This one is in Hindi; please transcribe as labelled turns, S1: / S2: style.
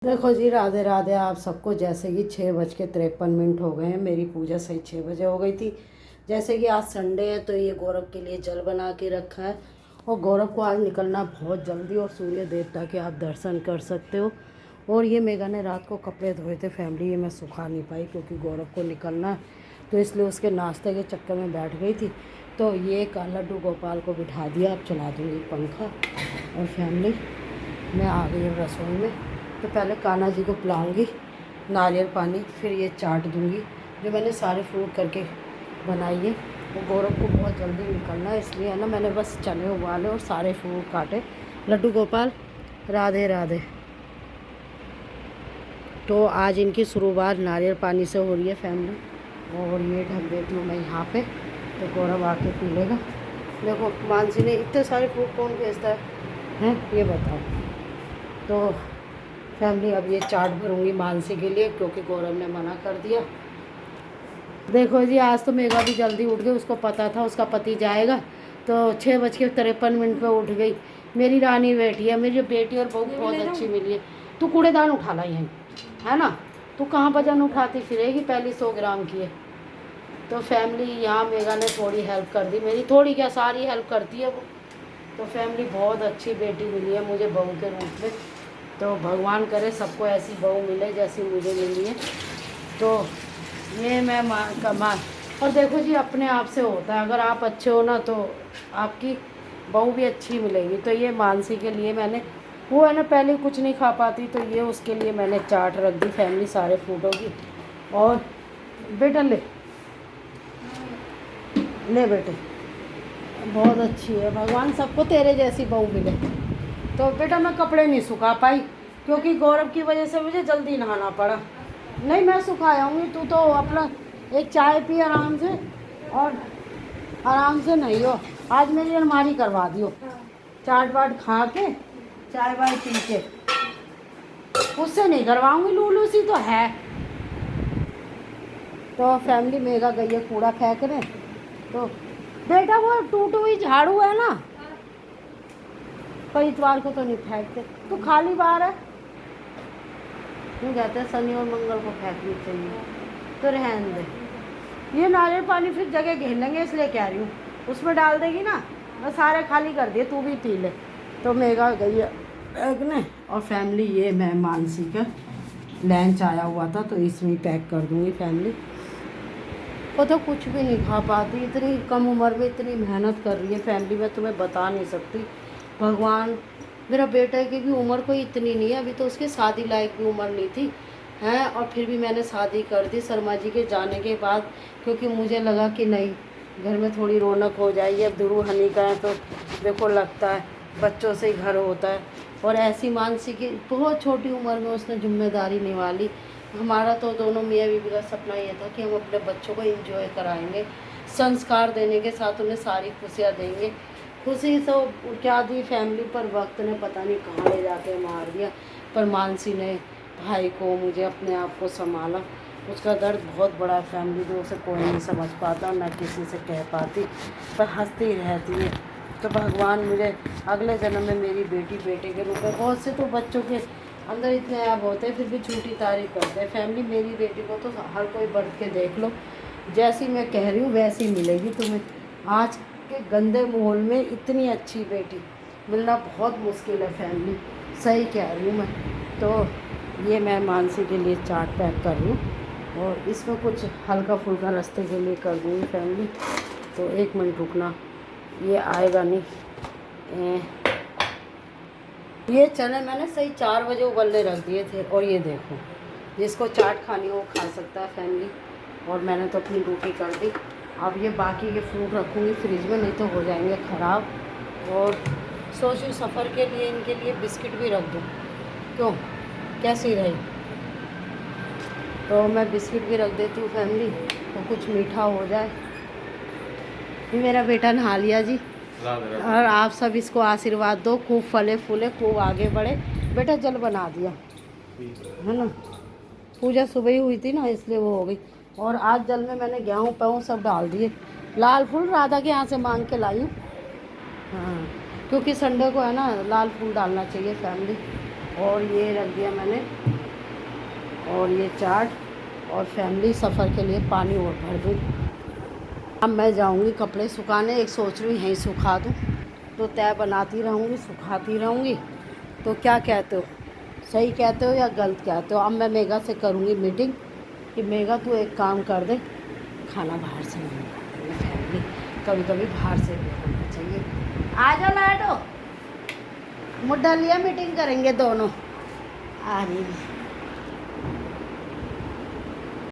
S1: देखो जी, राधे राधे आप सबको। जैसे कि 6:53 हो गए हैं। मेरी पूजा सही 6 बजे हो गई थी। जैसे कि आज संडे है तो ये गौरव के लिए जल बना के रखा है। और गौरव को आज निकलना बहुत जल्दी और सूर्य देवता के आप दर्शन कर सकते हो। और ये मेघा ने रात को कपड़े धोए थे फैमिली, ये मैं सुखा नहीं पाई क्योंकि गौरव को निकलना है, तो इसलिए उसके नाश्ते के चक्कर में बैठ गई थी। तो ये लड्डू गोपाल को बिठा दिया, अब चला दूँगी पंखा। और फैमिली मैं आ गई हूँ रसोई में। तो पहले कान्हा जी को पिलाऊंगी नारियल पानी, फिर ये चाट दूंगी जो मैंने सारे फ्रूट करके बनाई है। वो गौरव को बहुत जल्दी निकलना है, इसलिए है ना, मैंने बस चने उबाले और सारे फ्रूट काटे। लड्डू गोपाल राधे राधे। तो आज इनकी शुरुआत नारियल पानी से हो रही है फैमिली। और ये ढक देती हूँ मैं यहाँ पे, तो गौरव आके पी लेगा। देखो मानसी ने इतने सारे फ्रूट कौन भेजता है ये बताओ। तो फैमिली अब ये चाट भरूंगी मानसी के लिए क्योंकि गौरव ने मना कर दिया। देखो जी, आज तो मेघा भी जल्दी उठ गई, उसको पता था उसका पति जाएगा, तो 6:53 पे उठ गई। मेरी रानी बेटी है, मेरी बेटी और बहू बहुत अच्छी मिली है। तू कूड़ेदान उठा ला यहीं, है ना, तू कहाँ वजन उठाती फिरेगी, पहली 100 ग्राम की है। तो फैमिली यहाँ मेघा ने थोड़ी हेल्प कर दी मेरी, थोड़ी क्या सारी हेल्प करती है वो। तो फैमिली बहुत अच्छी बेटी मिली है मुझे बहू के रूप में। तो भगवान करे सबको ऐसी बहू मिले जैसी मुझे मिली है। तो ये मैं मान। और देखो जी, अपने आप से होता है, अगर आप अच्छे हो ना तो आपकी बहू भी अच्छी मिलेगी। तो ये मानसी के लिए मैंने, वो है ना पहले कुछ नहीं खा पाती, तो ये उसके लिए मैंने चाट रख दी फैमिली सारे फ्रूटों की। और बेटा ले ले बेटे, बहुत अच्छी है, भगवान सबको तेरे जैसी बहू मिले। तो बेटा मैं कपड़े नहीं सुखा पाई क्योंकि गौरव की वजह से मुझे जल्दी नहाना पड़ा। नहीं मैं सुखा आऊँगी, तू तो अपना एक चाय पी आराम से और आराम से नहीं हो। आज मेरी अलमारी करवा दियो, चाट वाट खा के चाय वाय पी के। उससे नहीं करवाऊँगी, लूलू सी तो है। तो फैमिली मेघा गई है कूड़ा फेंकने। तो बेटा वो टूटी हुई झाड़ू है ना, कई इतवार को तो नहीं फेंकते, तो खाली बार है, नहीं कहते हैं शनि और मंगल को फेंकनी चाहिए, तो रहने दे। ये नारियल पानी फिर जगह घेर लेंगे, इसलिए कह रही हूँ, उसमें डाल देगी ना, मैं सारे खाली कर दिए, तू भी पी ले। तो मेघा गई है फेंकने। और फैमिली ये मैं मानसी का लंच आया हुआ था तो इसमें ही पैक कर दूँगी फैमिली। वो तो कुछ भी नहीं खा पाती, इतनी कम उम्र में इतनी मेहनत कर रही है फैमिली, मैं तुम्हें बता नहीं सकती। भगवान, मेरा बेटा की भी उम्र कोई इतनी नहीं है, अभी तो उसकी शादी लायक भी उम्र नहीं थी हैं, और फिर भी मैंने शादी कर दी शर्मा जी के जाने के बाद, क्योंकि मुझे लगा कि नहीं, घर में थोड़ी रौनक हो जाएगी। अब दुरू हनी का है तो देखो लगता है बच्चों से ही घर होता है। और ऐसी मानसी की बहुत छोटी उम्र में उसने जिम्मेदारी निभा। हमारा तो दोनों मियाँ बीवी का सपना ये था कि हम अपने बच्चों को एंजॉय कराएंगे, संस्कार देने के साथ उन्हें सारी खुशियाँ देंगे। खुशी तो क्या दी फैमिली, पर वक्त ने पता नहीं कहाँ ले जाके मार दिया। पर मानसी ने भाई को, मुझे अपने आप को संभाला। उसका दर्द बहुत बड़ा है फैमिली, जो उसे कोई नहीं समझ पाता, मैं किसी से कह पाती, पर हंसती रहती है। तो भगवान मुझे अगले जन्म में मेरी बेटी बेटे के रूप में, बहुत से तो बच्चों के अंदर इतने ऐब होते हैं फिर भी झूठी तारीफ करते हैं। फैमिली मेरी बेटी को तो हर कोई बढ़ के देख लो, जैसी मैं कह रही हूँ वैसी मिलेगी तुम्हें। आज के गंदे माहौल में इतनी अच्छी बेटी मिलना बहुत मुश्किल है फैमिली, सही कह रही हूँ मैं। तो ये मैं मानसी के लिए चाट पैक कर रही हूँ और इसमें कुछ हल्का फुल्का रास्ते के लिए कर दूँगी फैमिली। तो 1 मिनट रुकना, ये आएगा नहीं। ये चने मैंने सही 4 बजे उबलने रख दिए थे। और ये देखो, जिसको चाट खानी हो वो खा सकता है फैमिली। और मैंने तो अपनी रोटी कर दी। अब ये बाकी के फ्रूट रखूँगी फ्रिज में, नहीं तो हो जाएंगे ख़राब। और सोचूं सफ़र के लिए इनके लिए बिस्किट भी रख दूँ, क्यों, कैसी रही। तो मैं बिस्किट भी रख देती हूँ फैमिली, तो कुछ मीठा हो जाए। ये मेरा बेटा नहा लिया जी, और आप सब इसको आशीर्वाद दो, खूब फले फूले, खूब आगे बढ़े। बेटा जल बना दिया है ना, पूजा सुबह ही हुई थी ना इसलिए वो हो गई। और आज जल में मैंने गेहूँ पेहूँ सब डाल दिए, लाल फूल राधा के यहाँ से मांग के लाई हूँ। हाँ, क्योंकि संडे को है ना लाल फूल डालना चाहिए फैमिली। और ये रख दिया मैंने, और ये चाट और फैमिली सफ़र के लिए पानी और भर दूँ। अब मैं जाऊंगी कपड़े सुखाने। एक सोच रही हूँ यहीं सुखा दूँ, तो तय बनाती रहूँगी, सुखाती रहूँगी। तो क्या कहते हो, सही कहते हो या गलत कहते हो? अब मैं मेगा से करूँगी मीटिंग कि मेगा तू एक काम कर दे, खाना बाहर से मंगवा दे। फैमिली कभी कभी बाहर से भी होना चाहिए। आ जाओ लाडो, मुद्दा लिया, मीटिंग करेंगे दोनों। आ रही है।